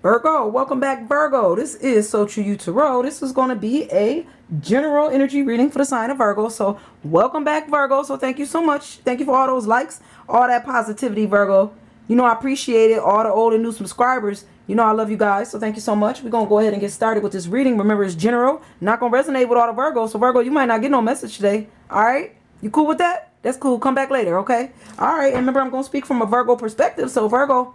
Virgo, welcome back, Virgo. This is So True You Tarot. This is going to be a general energy reading for the sign of Virgo. So, welcome back, Virgo. So, thank you so much. Thank you for all those likes, all that positivity, Virgo. You know, I appreciate it. All the old and new subscribers. You know, I love you guys. So, thank you so much. We're going to go ahead and get started with this reading. Remember, it's general. Not going to resonate with all the Virgos. So, Virgo, you might not get no message today. All right? You cool with that? That's cool. Come back later, okay? All right. And remember, I'm going to speak from a Virgo perspective. So, Virgo,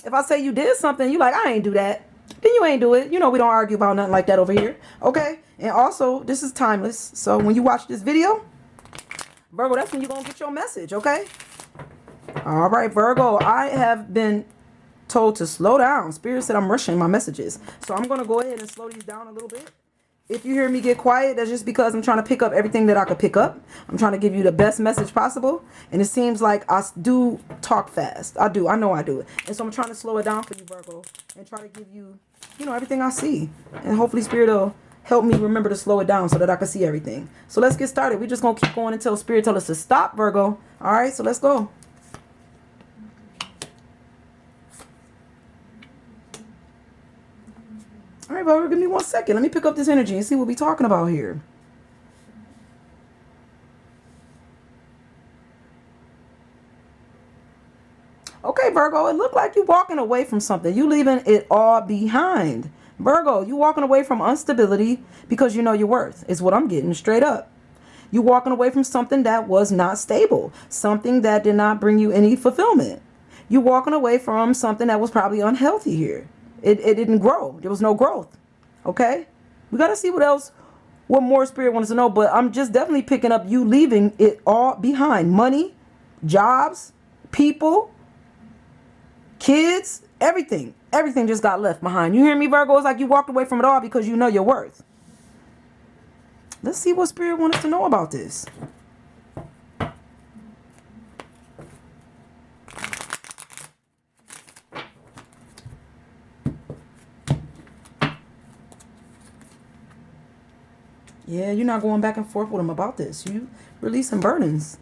if I say you did something, you like, I ain't do that, then you ain't do it. You know, we don't argue about nothing like that over here. Okay? And also, this is timeless. So when you watch this video, Virgo, that's when you're going to get your message. Okay? All right, Virgo, I have been told to slow down. Spirit said I'm rushing my messages. So I'm going to go ahead and slow these down a little bit. If you hear me get quiet, that's just because I'm trying to pick up everything that I could pick up. I'm trying to give you the best message possible. And it seems like I do talk fast. I do. I know I do it. And so I'm trying to slow it down for you, Virgo. And try to give you, you know, everything I see. And hopefully Spirit will help me remember to slow it down so that I can see everything. So let's get started. We're just going to keep going until Spirit tells us to stop, Virgo. All right, so let's go. All right, Virgo, give me 1 second. Let me pick up this energy and see what we're talking about here. Okay, Virgo, it looked like you walking away from something. You leaving it all behind. Virgo, you walking away from instability because you know your worth is what I'm getting straight up. You walking away from something that was not stable, something that did not bring you any fulfillment. You walking away from something that was probably unhealthy here. It didn't grow. There was no growth. Okay? We got to see what more Spirit wants to know. But I'm just definitely picking up you leaving it all behind. Money, jobs, people, kids, everything. Everything just got left behind. You hear me, Virgo? It's like you walked away from it all because you know your worth. Let's see what Spirit wants us to know about this. Yeah, you're not going back and forth with him about this. You releasing burdens.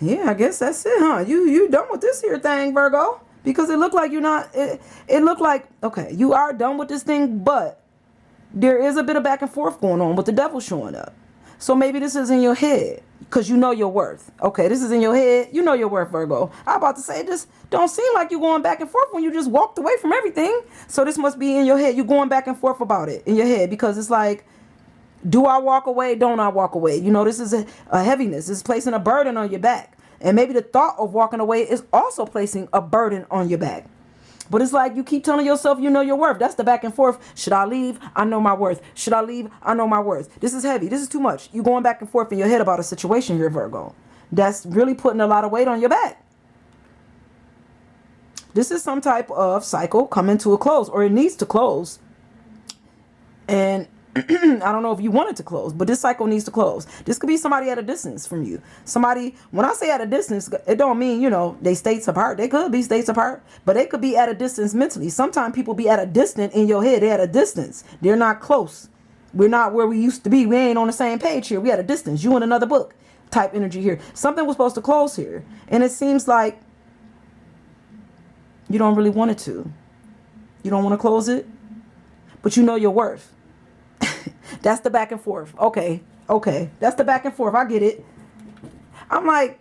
Yeah, I guess that's it, huh? You done with this here thing, Virgo? Because it looked like you're not. It looked like, okay, you are done with this thing, but there is a bit of back and forth going on with the devil showing up. So maybe this is in your head because you know your worth. Okay, this is in your head. You know your worth, Virgo. I'm about to say this don't seem like you're going back and forth when you just walked away from everything. So this must be in your head. You're going back and forth about it in your head because it's like, do I walk away? Don't I walk away? You know, this is a heaviness. This is placing a burden on your back. And maybe the thought of walking away is also placing a burden on your back. But it's like you keep telling yourself you know your worth. That's the back and forth. Should I leave? I know my worth. Should I leave? I know my worth. This is heavy. This is too much. You going back and forth in your head about a situation here, Virgo. That's really putting a lot of weight on your back. This is some type of cycle coming to a close, or it needs to close. And I don't know if you want it to close, but this cycle needs to close. This could be somebody at a distance from you. Somebody, when I say at a distance, it don't mean, you know, they states apart. They could be states apart, but they could be at a distance mentally. Sometimes people be at a distance in your head. They're at a distance. They're not close. We're not where we used to be. We ain't on the same page here. We at a distance. You in another book type energy here. Something was supposed to close here. And it seems like you don't really want it to. You don't want to close it, but you know your worth. That's the back and forth. Okay. That's the back and forth. I get it. I'm like,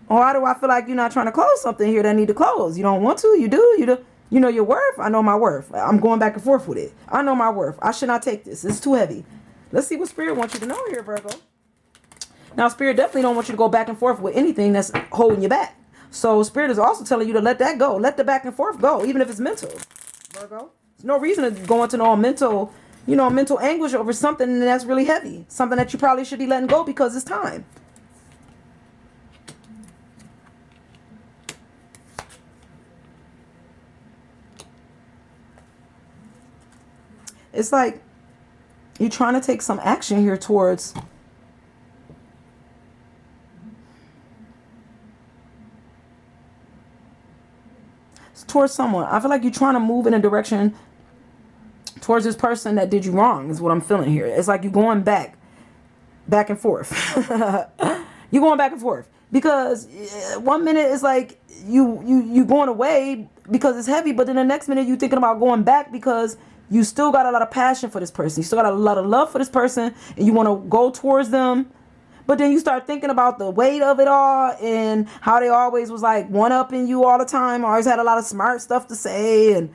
why do I feel like you're not trying to close something here that need to close? You don't want to? You do? You know your worth? I know my worth. I'm going back and forth with it. I know my worth. I should not take this. It's too heavy. Let's see what Spirit wants you to know here, Virgo. Now, Spirit definitely don't want you to go back and forth with anything that's holding you back. So Spirit is also telling you to let that go. Let the back and forth go, even if it's mental, Virgo. There's no reason to go into no mental anguish over something that's really heavy. Something that you probably should be letting go because it's time. It's like you're trying to take some action here towards someone. I feel like you're trying to move in a direction towards this person that did you wrong is what I'm feeling here. It's like you're going back and forth. You're going back and forth because 1 minute is like you going away because it's heavy, but then the next minute you thinking about going back because you still got a lot of passion for this person. You still got a lot of love for this person and you want to go towards them. But then you start thinking about the weight of it all and how they always was like one-upping you all the time. Always had a lot of smart stuff to say, and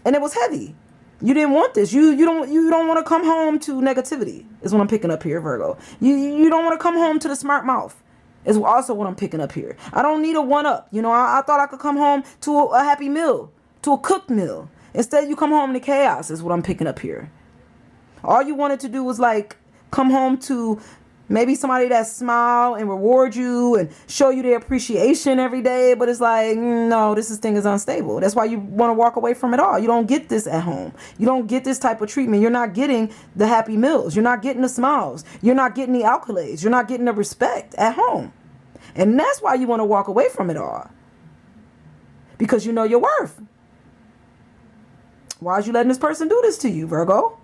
it was heavy. You didn't want this. You don't want to come home to negativity. Is what I'm picking up here, Virgo. You don't want to come home to the smart mouth. Is also what I'm picking up here. I don't need a one-up. You know, I thought I could come home to a happy meal, to a cooked meal. Instead, you come home to chaos. Is what I'm picking up here. All you wanted to do was like come home to maybe somebody that smile and reward you and show you their appreciation every day. But it's like, no, this thing is unstable. That's why you want to walk away from it all. You don't get this at home. You don't get this type of treatment. You're not getting the happy meals. You're not getting the smiles. You're not getting the accolades. You're not getting the respect at home. And that's why you want to walk away from it all. Because you know your worth. Why is you letting this person do this to you, Virgo?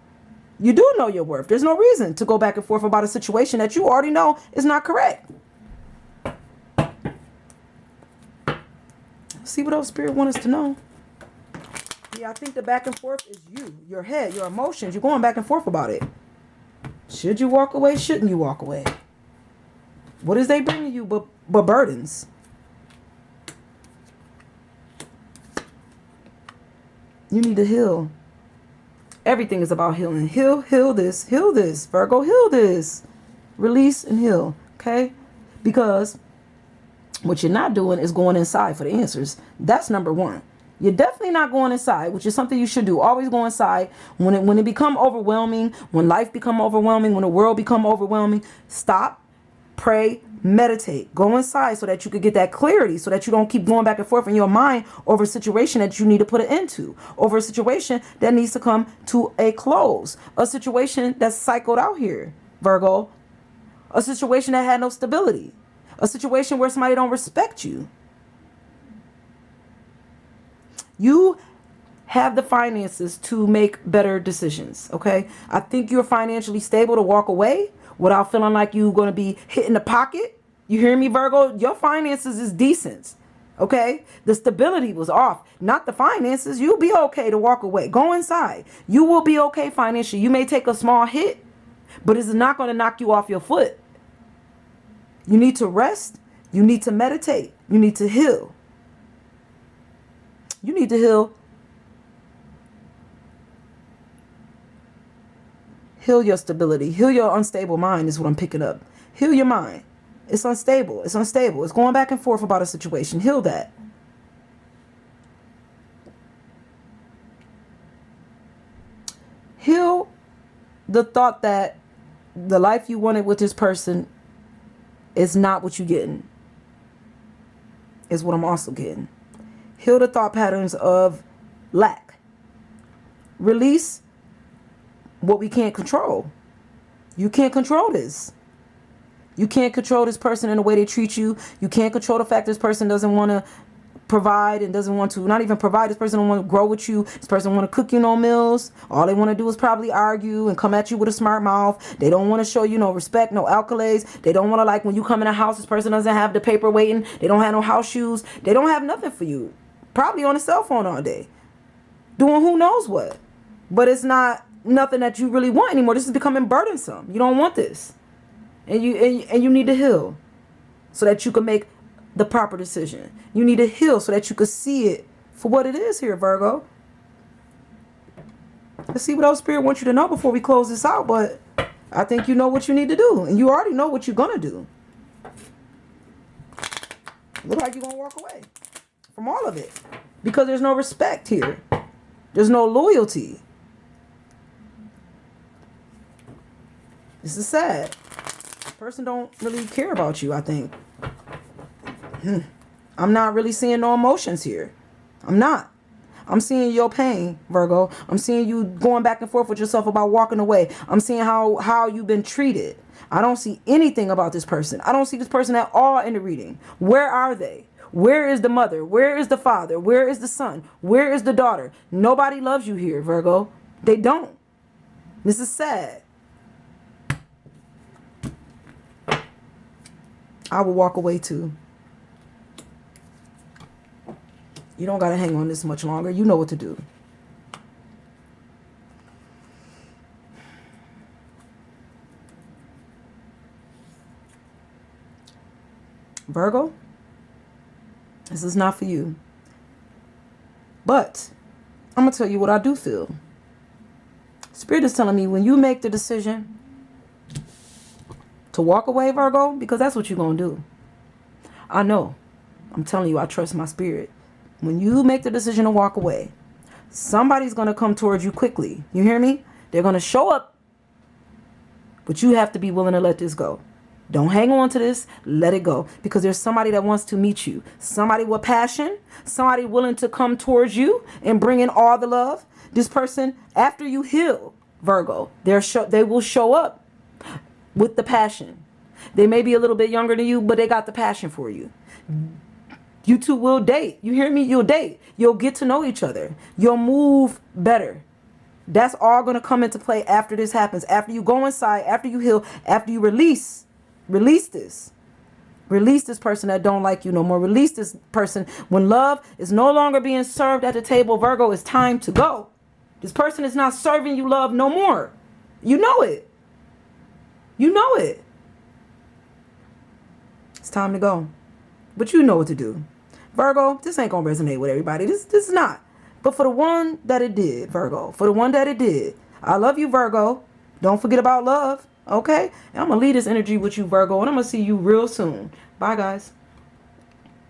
You do know your worth. There's no reason to go back and forth about a situation that you already know is not correct. See what else Spirit wants us to know. Yeah, I think the back and forth is you, your head, your emotions. You're going back and forth about it. Should you walk away? Shouldn't you walk away? What is they bringing you but burdens? You need to heal. Everything is about healing. Heal this, Virgo, heal this. Release and heal, okay? Because what you're not doing is going inside for the answers. That's number one. You're definitely not going inside, which is something you should do. Always go inside. When it become overwhelming, when life become overwhelming, when the world become overwhelming, stop, pray, meditate. Go inside so that you could get that clarity, so that you don't keep going back and forth in your mind over a situation that you need to put it into, over a situation that needs to come to a close, a situation that's cycled out here, Virgo, a situation that had no stability, a situation where somebody don't respect you. You have the finances to make better decisions, okay? I think you're financially stable to walk away without feeling like you're going to be hitting the pocket. You hear me, Virgo? Your finances is decent, okay? The stability was off, not the finances. You'll be okay to walk away. Go inside. You will be okay financially. You may take a small hit, but it's not going to knock you off your foot. You need to rest. You need to meditate. You need to heal. You need to heal. Heal your stability. Heal your unstable mind is what I'm picking up. Heal your mind. It's unstable. It's unstable. It's going back and forth about a situation. Heal that. Heal the thought that the life you wanted with this person is not what you're getting. Is what I'm also getting. Heal the thought patterns of lack. Release what we can't control. You can't control this. You can't control this person in the way they treat you. You can't control the fact this person doesn't want to provide and doesn't want to, not even provide. This person don't want to grow with you. This person want to cook you no meals. All they want to do is probably argue and come at you with a smart mouth. They don't want to show you no respect, no accolades. They don't want to, like, when you come in a house, this person doesn't have the paper waiting. They don't have no house shoes. They don't have nothing for you. Probably on a cell phone all day, doing who knows what. But it's not nothing that you really want anymore. This is becoming burdensome. You don't want this. And you need to heal so that you can make the proper decision. You need to heal so that you can see it for what it is here, Virgo. Let's see what else Spirit wants you to know before we close this out. But I think you know what you need to do. And you already know what you're going to do. Look like you're going to walk away from all of it. Because there's no respect here. There's no loyalty. This is sad. The person don't really care about you, I think. I'm not really seeing no emotions here. I'm not. I'm seeing your pain, Virgo. I'm seeing you going back and forth with yourself about walking away. I'm seeing how you've been treated. I don't see anything about this person. I don't see this person at all in the reading. Where are they? Where is the mother? Where is the father? Where is the son? Where is the daughter? Nobody loves you here, Virgo. They don't. This is sad. I will walk away too. You don't got to hang on this much longer. You know what to do. Virgo, this is not for you. But I'm going to tell you what I do feel. Spirit is telling me when you make the decision to walk away, Virgo, because that's what you're going to do. I know. I'm telling you, I trust my spirit. When you make the decision to walk away, somebody's going to come towards you quickly. You hear me? They're going to show up. But you have to be willing to let this go. Don't hang on to this. Let it go. Because there's somebody that wants to meet you. Somebody with passion. Somebody willing to come towards you and bring in all the love. This person, after you heal, Virgo, they will show up with the passion. They may be a little bit younger than you, but they got the passion for you. You two will date. You hear me? You'll date. You'll get to know each other. You'll move better. That's all going to come into play after this happens. After you go inside, after you heal, after you release this. Release this person that don't like you no more. Release this person. When love is no longer being served at the table, Virgo, it's time to go. This person is not serving you love no more. You know it. You know it. It's time to go. But you know what to do. Virgo, this ain't going to resonate with everybody. This is not. But for the one that it did, Virgo, for the one that it did, I love you, Virgo. Don't forget about love. Okay? And I'm going to leave this energy with you, Virgo, and I'm going to see you real soon. Bye, guys.